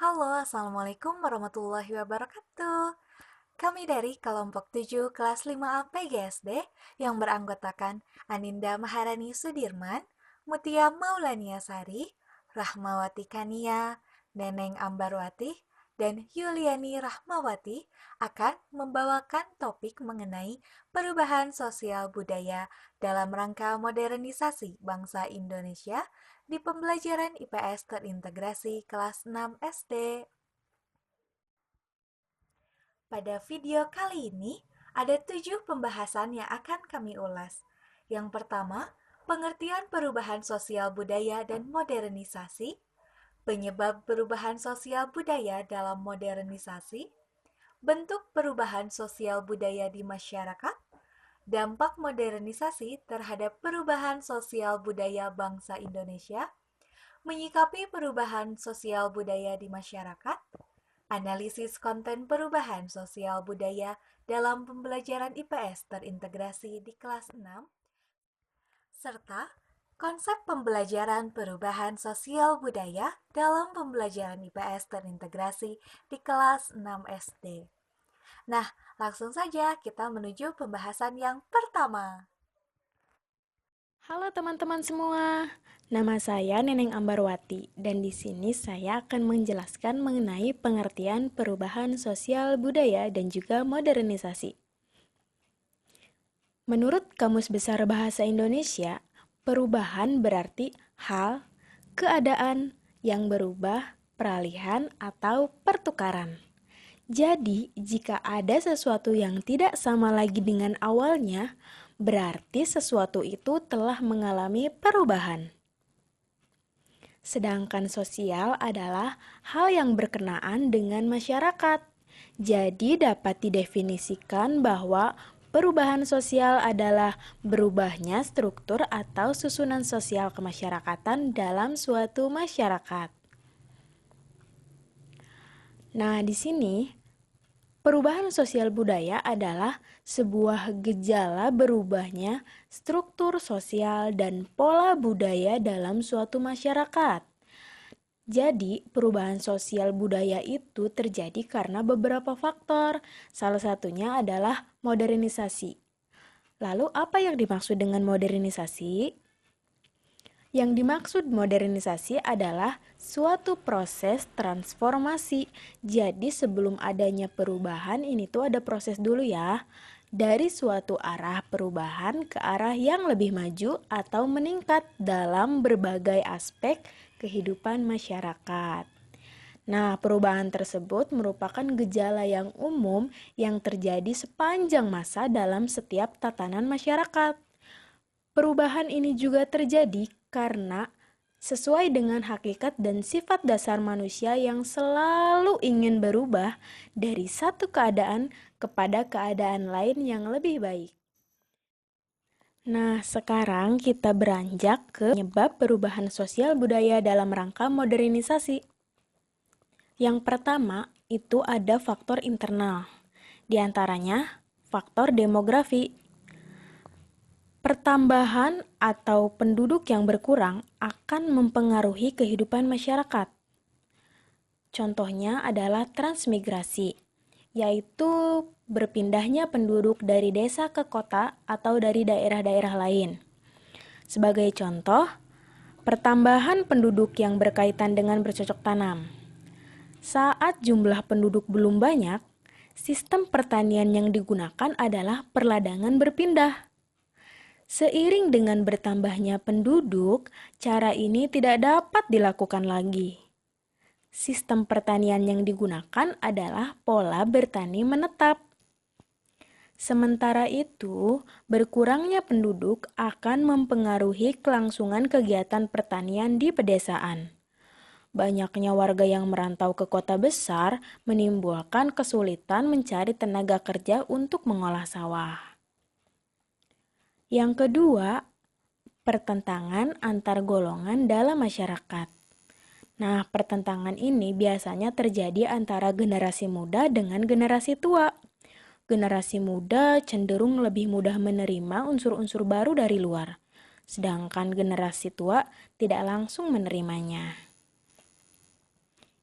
Halo, Assalamualaikum warahmatullahi wabarakatuh. Kami dari kelompok 7 kelas 5A PGSD yang beranggotakan Aninda Maharani Sudirman, Mutia Maulania Sari, Rahmawati Kania, Neneng Ambarwati, dan Yuliani Rahmawati akan membawakan topik mengenai perubahan sosial budaya dalam rangka modernisasi bangsa Indonesia di pembelajaran IPS terintegrasi kelas 6 SD. Pada video kali ini, ada 7 pembahasan yang akan kami ulas. Yang pertama, pengertian perubahan sosial budaya dan modernisasi, penyebab perubahan sosial budaya dalam modernisasi, bentuk perubahan sosial budaya di masyarakat, dampak modernisasi terhadap perubahan sosial budaya bangsa Indonesia, menyikapi perubahan sosial budaya di masyarakat, analisis konten perubahan sosial budaya dalam pembelajaran IPS terintegrasi di kelas 6, serta konsep pembelajaran perubahan sosial budaya dalam pembelajaran IPS terintegrasi di kelas 6 SD. Nah, langsung saja kita menuju pembahasan yang pertama. Halo teman-teman semua, nama saya Neneng Ambarwati dan di sini saya akan menjelaskan mengenai pengertian perubahan sosial budaya dan juga modernisasi. Menurut Kamus Besar Bahasa Indonesia, perubahan berarti hal, keadaan yang berubah, peralihan atau pertukaran. Jadi, jika ada sesuatu yang tidak sama lagi dengan awalnya, berarti sesuatu itu telah mengalami perubahan. Sedangkan sosial adalah hal yang berkenaan dengan masyarakat. Jadi, dapat didefinisikan bahwa perubahan sosial adalah berubahnya struktur atau susunan sosial kemasyarakatan dalam suatu masyarakat. Nah, di sini perubahan sosial budaya adalah sebuah gejala berubahnya struktur sosial dan pola budaya dalam suatu masyarakat. Jadi, perubahan sosial budaya itu terjadi karena beberapa faktor. Salah satunya adalah modernisasi. Lalu, apa yang dimaksud dengan modernisasi? Yang dimaksud modernisasi adalah suatu proses transformasi. Jadi sebelum adanya perubahan ini tuh ada proses dulu ya. Dari suatu arah perubahan ke arah yang lebih maju atau meningkat dalam berbagai aspek kehidupan masyarakat. Nah, perubahan tersebut merupakan gejala yang umum yang terjadi sepanjang masa dalam setiap tatanan masyarakat. Perubahan ini juga terjadi karena sesuai dengan hakikat dan sifat dasar manusia yang selalu ingin berubah dari satu keadaan kepada keadaan lain yang lebih baik. Nah, sekarang kita beranjak ke penyebab perubahan sosial budaya dalam rangka modernisasi. Yang pertama, itu ada faktor internal. Di antaranya, faktor demografi. Pertambahan atau penduduk yang berkurang akan mempengaruhi kehidupan masyarakat. Contohnya adalah transmigrasi, yaitu berpindahnya penduduk dari desa ke kota atau dari daerah-daerah lain. Sebagai contoh, pertambahan penduduk yang berkaitan dengan bercocok tanam. Saat jumlah penduduk belum banyak, sistem pertanian yang digunakan adalah perladangan berpindah. Seiring dengan bertambahnya penduduk, cara ini tidak dapat dilakukan lagi. Sistem pertanian yang digunakan adalah pola bertani menetap. Sementara itu, berkurangnya penduduk akan mempengaruhi kelangsungan kegiatan pertanian di pedesaan. Banyaknya warga yang merantau ke kota besar menimbulkan kesulitan mencari tenaga kerja untuk mengolah sawah. Yang kedua, pertentangan antar golongan dalam masyarakat. Nah, pertentangan ini biasanya terjadi antara generasi muda dengan generasi tua. Generasi muda cenderung lebih mudah menerima unsur-unsur baru dari luar, sedangkan generasi tua tidak langsung menerimanya.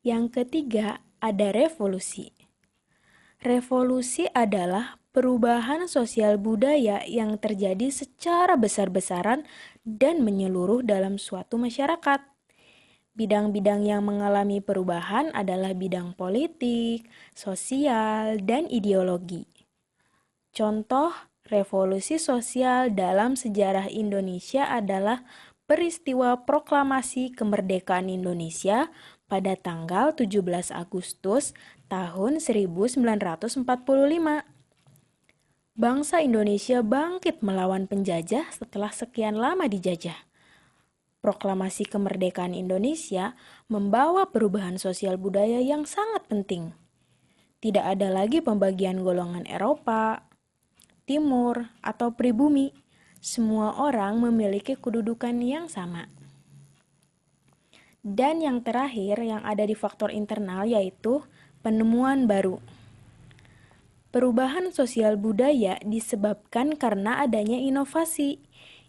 Yang ketiga, ada revolusi. Revolusi adalah perubahan sosial budaya yang terjadi secara besar-besaran dan menyeluruh dalam suatu masyarakat. Bidang-bidang yang mengalami perubahan adalah bidang politik, sosial, dan ideologi. Contoh revolusi sosial dalam sejarah Indonesia adalah peristiwa proklamasi kemerdekaan Indonesia pada tanggal 17 Agustus tahun 1945. Bangsa Indonesia bangkit melawan penjajah setelah sekian lama dijajah. Proklamasi kemerdekaan Indonesia membawa perubahan sosial budaya yang sangat penting. Tidak ada lagi pembagian golongan Eropa, Timur, atau pribumi. Semua orang memiliki kedudukan yang sama. Dan yang terakhir yang ada di faktor internal yaitu penemuan baru. Perubahan sosial budaya disebabkan karena adanya inovasi.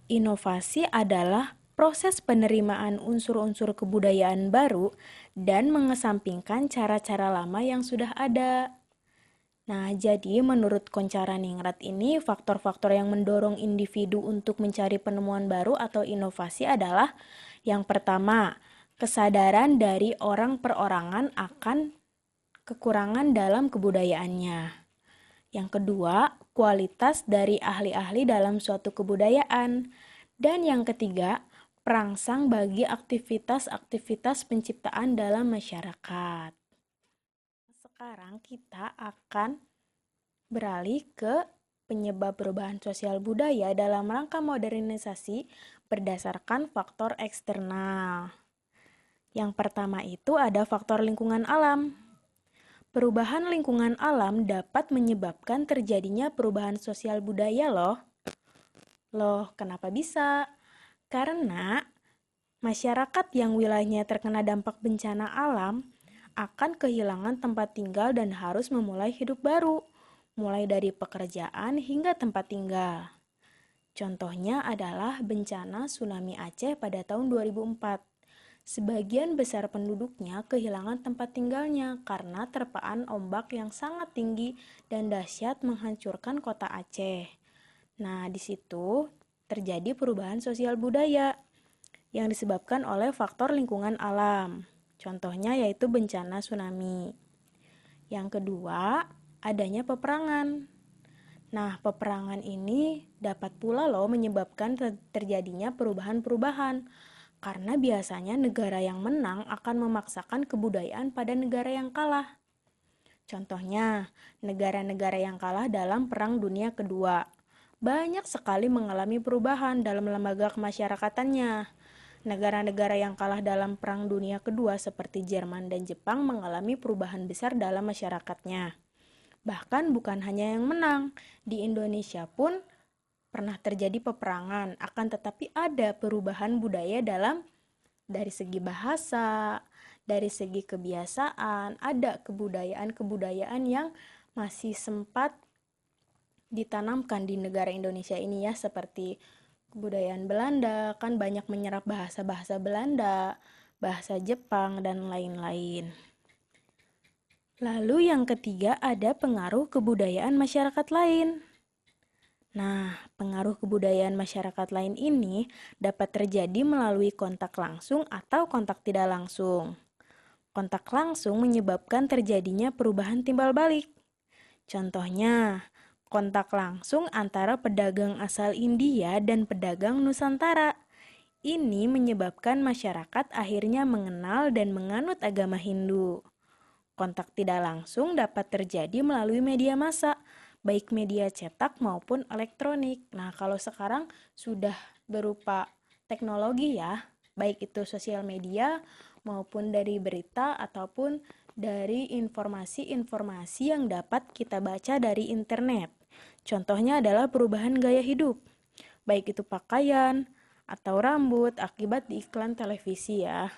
Inovasi adalah proses penerimaan unsur-unsur kebudayaan baru dan mengesampingkan cara-cara lama yang sudah ada. Nah, jadi menurut Koncaraningrat ini, faktor-faktor yang mendorong individu untuk mencari penemuan baru atau inovasi adalah yang pertama, kesadaran dari orang perorangan akan kekurangan dalam kebudayaannya. Yang kedua, kualitas dari ahli-ahli dalam suatu kebudayaan. Dan yang ketiga, perangsang bagi aktivitas-aktivitas penciptaan dalam masyarakat. Sekarang kita akan beralih ke penyebab perubahan sosial budaya dalam rangka modernisasi berdasarkan faktor eksternal. Yang pertama itu ada faktor lingkungan alam. Perubahan lingkungan alam dapat menyebabkan terjadinya perubahan sosial budaya loh. Loh, kenapa bisa? Karena masyarakat yang wilayahnya terkena dampak bencana alam akan kehilangan tempat tinggal dan harus memulai hidup baru, mulai dari pekerjaan hingga tempat tinggal. Contohnya adalah bencana tsunami Aceh pada tahun 2004. Sebagian besar penduduknya kehilangan tempat tinggalnya karena terpaan ombak yang sangat tinggi dan dahsyat menghancurkan kota Aceh. Nah, di situ terjadi perubahan sosial budaya yang disebabkan oleh faktor lingkungan alam. Contohnya yaitu bencana tsunami. Yang kedua, adanya peperangan. Nah, peperangan ini dapat pula loh menyebabkan terjadinya perubahan-perubahan. Karena biasanya negara yang menang akan memaksakan kebudayaan pada negara yang kalah. Contohnya, negara-negara yang kalah dalam Perang Dunia Kedua banyak sekali mengalami perubahan dalam lembaga kemasyarakatannya. Negara-negara yang kalah dalam Perang Dunia Kedua seperti Jerman dan Jepang mengalami perubahan besar dalam masyarakatnya. Bahkan bukan hanya yang menang, di Indonesia pun pernah terjadi peperangan, akan tetapi ada perubahan budaya dari segi bahasa, dari segi kebiasaan, ada kebudayaan-kebudayaan yang masih sempat ditanamkan di negara Indonesia ini ya, seperti kebudayaan Belanda, kan banyak menyerap bahasa-bahasa Belanda, bahasa Jepang, dan lain-lain. Lalu yang ketiga ada pengaruh kebudayaan masyarakat lain. Nah, pengaruh kebudayaan masyarakat lain ini dapat terjadi melalui kontak langsung atau kontak tidak langsung. Kontak langsung menyebabkan terjadinya perubahan timbal balik. Contohnya, kontak langsung antara pedagang asal India dan pedagang Nusantara. Ini menyebabkan masyarakat akhirnya mengenal dan menganut agama Hindu. Kontak tidak langsung dapat terjadi melalui media massa, baik media cetak maupun elektronik. Nah, kalau sekarang sudah berupa teknologi ya, baik itu sosial media maupun dari berita ataupun dari informasi-informasi yang dapat kita baca dari internet. Contohnya adalah perubahan gaya hidup, baik itu pakaian atau rambut akibat di iklan televisi ya.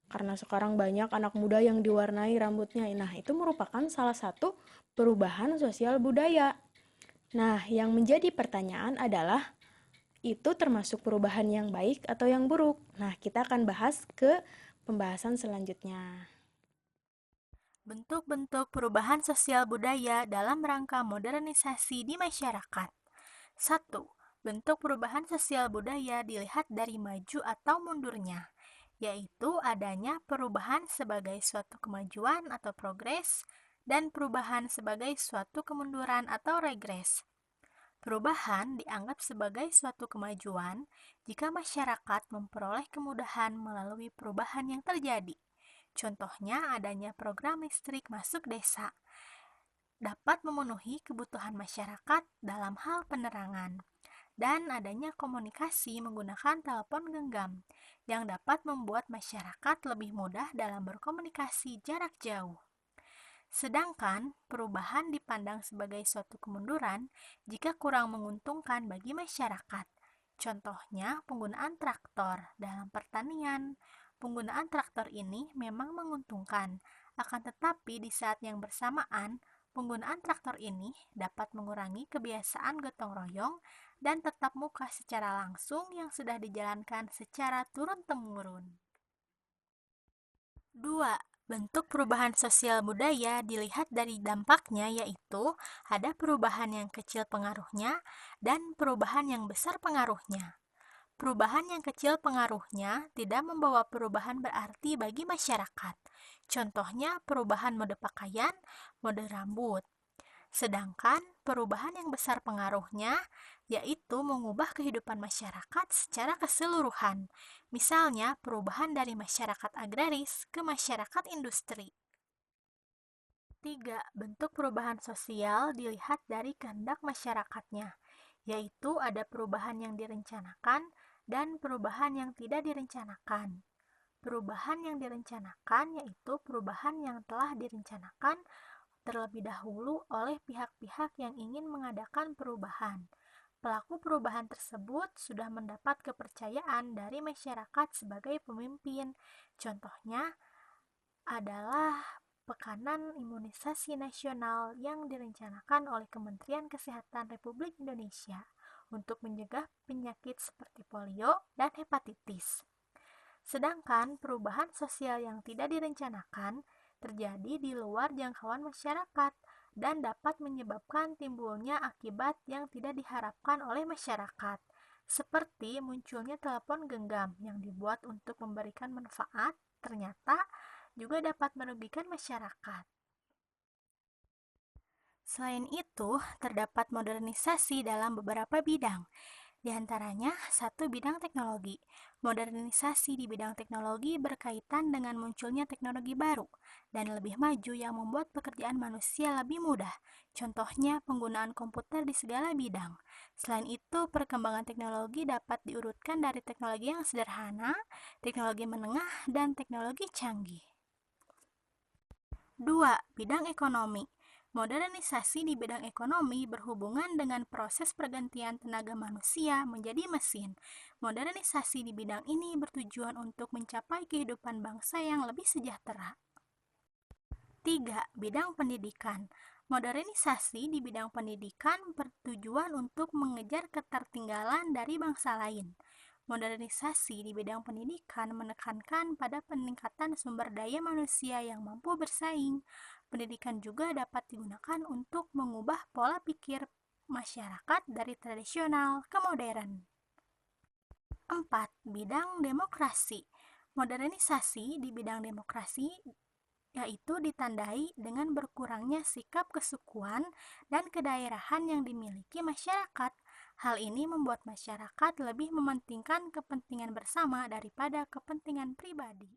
Karena sekarang banyak anak muda yang diwarnai rambutnya. Nah, itu merupakan salah satu perubahan sosial budaya. Nah, yang menjadi pertanyaan adalah, itu termasuk perubahan yang baik atau yang buruk? Nah, kita akan bahas ke pembahasan selanjutnya. Bentuk-bentuk perubahan sosial budaya dalam rangka modernisasi di masyarakat. 1. Bentuk perubahan sosial budaya dilihat dari maju atau mundurnya, yaitu adanya perubahan sebagai suatu kemajuan atau progres dan perubahan sebagai suatu kemunduran atau regres. Perubahan dianggap sebagai suatu kemajuan jika masyarakat memperoleh kemudahan melalui perubahan yang terjadi. Contohnya adanya program listrik masuk desa dapat memenuhi kebutuhan masyarakat dalam hal penerangan, dan adanya komunikasi menggunakan telepon genggam yang dapat membuat masyarakat lebih mudah dalam berkomunikasi jarak jauh. Sedangkan perubahan dipandang sebagai suatu kemunduran jika kurang menguntungkan bagi masyarakat. Contohnya penggunaan traktor dalam pertanian. Penggunaan traktor ini memang menguntungkan, akan tetapi di saat yang bersamaan, penggunaan traktor ini dapat mengurangi kebiasaan gotong royong dan tetap muka secara langsung yang sudah dijalankan secara turun-temurun. 2. Bentuk perubahan sosial budaya dilihat dari dampaknya, yaitu ada perubahan yang kecil pengaruhnya dan perubahan yang besar pengaruhnya. Perubahan yang kecil pengaruhnya tidak membawa perubahan berarti bagi masyarakat. Contohnya perubahan mode pakaian, mode rambut. Sedangkan perubahan yang besar pengaruhnya yaitu mengubah kehidupan masyarakat secara keseluruhan. Misalnya perubahan dari masyarakat agraris ke masyarakat industri. 3. Bentuk perubahan sosial dilihat dari kehendak masyarakatnya, yaitu ada perubahan yang direncanakan dan perubahan yang tidak direncanakan. Perubahan yang direncanakan yaitu perubahan yang telah direncanakan terlebih dahulu oleh pihak-pihak yang ingin mengadakan perubahan. Pelaku perubahan tersebut sudah mendapat kepercayaan dari masyarakat sebagai pemimpin. Contohnya adalah pekanan imunisasi nasional yang direncanakan oleh Kementerian Kesehatan Republik Indonesia untuk mencegah penyakit seperti polio dan hepatitis. Sedangkan perubahan sosial yang tidak direncanakan terjadi di luar jangkauan masyarakat dan dapat menyebabkan timbulnya akibat yang tidak diharapkan oleh masyarakat, seperti munculnya telepon genggam yang dibuat untuk memberikan manfaat, ternyata juga dapat merugikan masyarakat. Selain itu, terdapat modernisasi dalam beberapa bidang. Di antaranya, satu bidang teknologi. Modernisasi di bidang teknologi berkaitan dengan munculnya teknologi baru dan lebih maju yang membuat pekerjaan manusia lebih mudah. Contohnya, penggunaan komputer di segala bidang. Selain itu, perkembangan teknologi dapat diurutkan dari teknologi yang sederhana, teknologi menengah, dan teknologi canggih. 2. Bidang ekonomi. Modernisasi di bidang ekonomi berhubungan dengan proses pergantian tenaga manusia menjadi mesin. Modernisasi di bidang ini bertujuan untuk mencapai kehidupan bangsa yang lebih sejahtera. 3. Bidang pendidikan. Modernisasi di bidang pendidikan bertujuan untuk mengejar ketertinggalan dari bangsa lain. Modernisasi di bidang pendidikan menekankan pada peningkatan sumber daya manusia yang mampu bersaing. Pendidikan juga dapat digunakan untuk mengubah pola pikir masyarakat dari tradisional ke modern. 4. Bidang demokrasi. Modernisasi di bidang demokrasi yaitu ditandai dengan berkurangnya sikap kesukuan dan kedaerahan yang dimiliki masyarakat. Hal ini membuat masyarakat lebih mementingkan kepentingan bersama daripada kepentingan pribadi.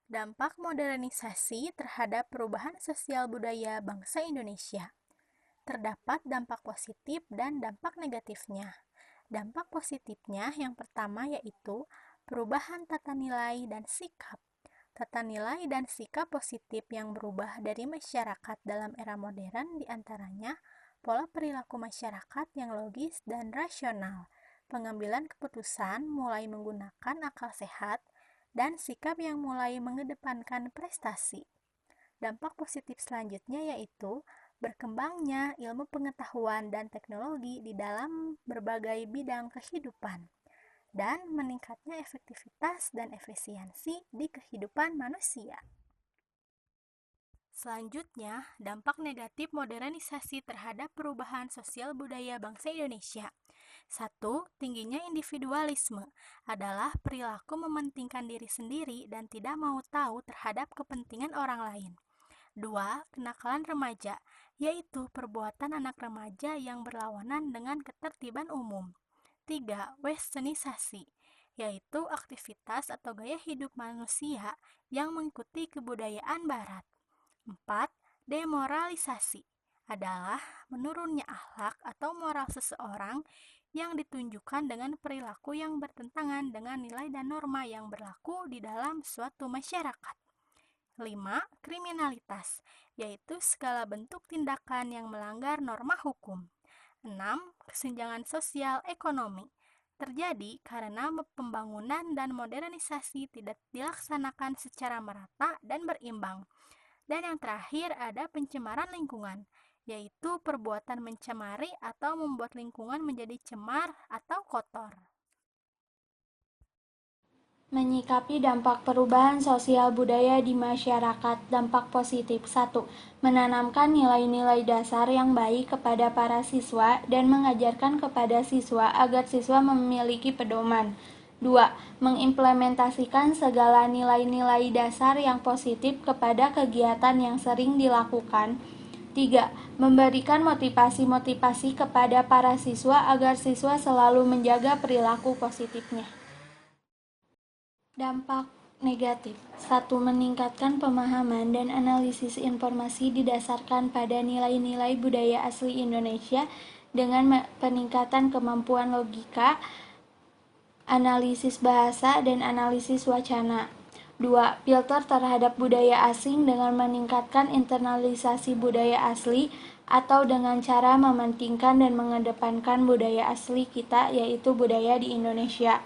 Dampak modernisasi terhadap perubahan sosial budaya bangsa Indonesia. Terdapat dampak positif dan dampak negatifnya. Dampak positifnya yang pertama yaitu perubahan tata nilai dan sikap. Tata nilai dan sikap positif yang berubah dari masyarakat dalam era modern diantaranya pola perilaku masyarakat yang logis dan rasional, pengambilan keputusan mulai menggunakan akal sehat, dan sikap yang mulai mengedepankan prestasi. Dampak positif selanjutnya yaitu berkembangnya ilmu pengetahuan dan teknologi di dalam berbagai bidang kehidupan, dan meningkatnya efektivitas dan efisiensi di kehidupan manusia. Selanjutnya, dampak negatif modernisasi terhadap perubahan sosial budaya bangsa Indonesia. 1. Tingginya individualisme adalah perilaku mementingkan diri sendiri dan tidak mau tahu terhadap kepentingan orang lain. 2. Kenakalan remaja, yaitu perbuatan anak remaja yang berlawanan dengan ketertiban umum. 3. Westernisasi, yaitu aktivitas atau gaya hidup manusia yang mengikuti kebudayaan barat. 4. Demoralisasi adalah menurunnya akhlak atau moral seseorang yang ditunjukkan dengan perilaku yang bertentangan dengan nilai dan norma yang berlaku di dalam suatu masyarakat. 5. Kriminalitas, yaitu segala bentuk tindakan yang melanggar norma hukum. 6. Kesenjangan sosial ekonomi terjadi karena pembangunan dan modernisasi tidak dilaksanakan secara merata dan berimbang. Dan yang terakhir ada pencemaran lingkungan, yaitu perbuatan mencemari atau membuat lingkungan menjadi cemar atau kotor. Menyikapi dampak perubahan sosial budaya di masyarakat. Dampak positif. 1. Menanamkan nilai-nilai dasar yang baik kepada para siswa dan mengajarkan kepada siswa agar siswa memiliki pedoman. 2. Mengimplementasikan segala nilai-nilai dasar yang positif kepada kegiatan yang sering dilakukan. 3. Memberikan motivasi-motivasi kepada para siswa agar siswa selalu menjaga perilaku positifnya. Dampak negatif. 1. Meningkatkan pemahaman dan analisis informasi didasarkan pada nilai-nilai budaya asli Indonesia dengan peningkatan kemampuan logika, analisis bahasa, dan analisis wacana. 2. Filter terhadap budaya asing dengan meningkatkan internalisasi budaya asli atau dengan cara mementingkan dan mengedepankan budaya asli kita, yaitu budaya di Indonesia.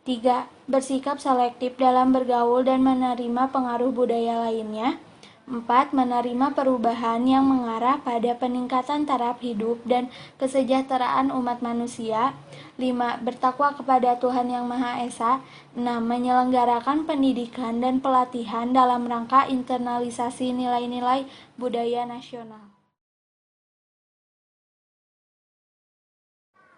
3. Bersikap selektif dalam bergaul dan menerima pengaruh budaya lainnya. 4. Menerima perubahan yang mengarah pada peningkatan taraf hidup dan kesejahteraan umat manusia. 5. Bertakwa kepada Tuhan Yang Maha Esa. 6. Menyelenggarakan pendidikan dan pelatihan dalam rangka internalisasi nilai-nilai budaya nasional.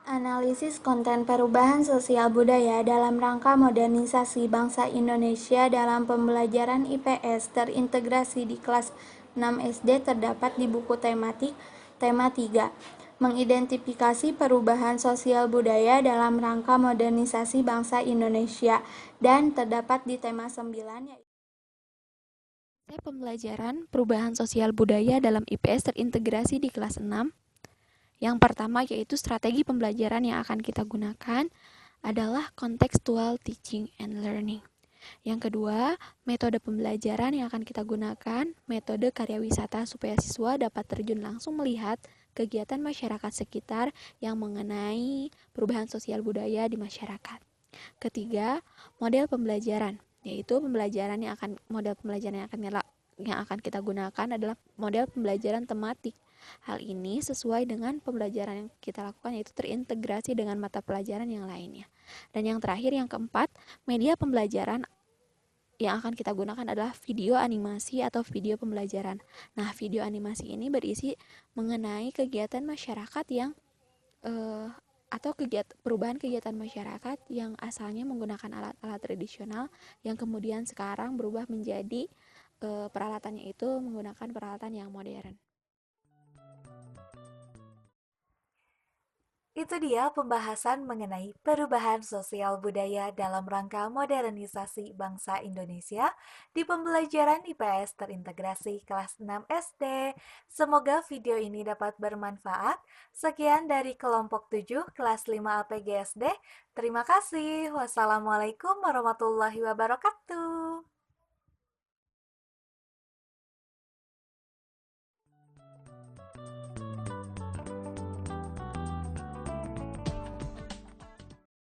Analisis konten perubahan sosial budaya dalam rangka modernisasi bangsa Indonesia dalam pembelajaran IPS terintegrasi di kelas 6 SD terdapat di buku tematik tema 3. Mengidentifikasi perubahan sosial budaya dalam rangka modernisasi bangsa Indonesia dan terdapat di tema 9 yaitu pembelajaran perubahan sosial budaya dalam IPS terintegrasi di kelas 6. Yang pertama yaitu strategi pembelajaran yang akan kita gunakan adalah contextual teaching and learning. Yang kedua, metode pembelajaran yang akan kita gunakan, metode karya wisata supaya siswa dapat terjun langsung melihat kegiatan masyarakat sekitar yang mengenai perubahan sosial budaya di masyarakat. Ketiga, model pembelajaran, yaitu model pembelajaran yang akan kita gunakan adalah model pembelajaran tematik. Hal ini sesuai dengan pembelajaran yang kita lakukan, yaitu terintegrasi dengan mata pelajaran yang lainnya. Dan yang terakhir, yang keempat, media pembelajaran yang akan kita gunakan adalah video animasi atau video pembelajaran. Nah, video animasi ini berisi mengenai kegiatan masyarakat yang atau perubahan kegiatan masyarakat yang asalnya menggunakan alat-alat tradisional yang kemudian sekarang berubah menjadi peralatannya itu menggunakan peralatan yang modern. Itu dia pembahasan mengenai perubahan sosial budaya dalam rangka modernisasi bangsa Indonesia di pembelajaran IPS terintegrasi kelas 6 SD. Semoga video ini dapat bermanfaat. Sekian dari kelompok 7 kelas 5 APG SD. Terima kasih. Wassalamualaikum warahmatullahi wabarakatuh.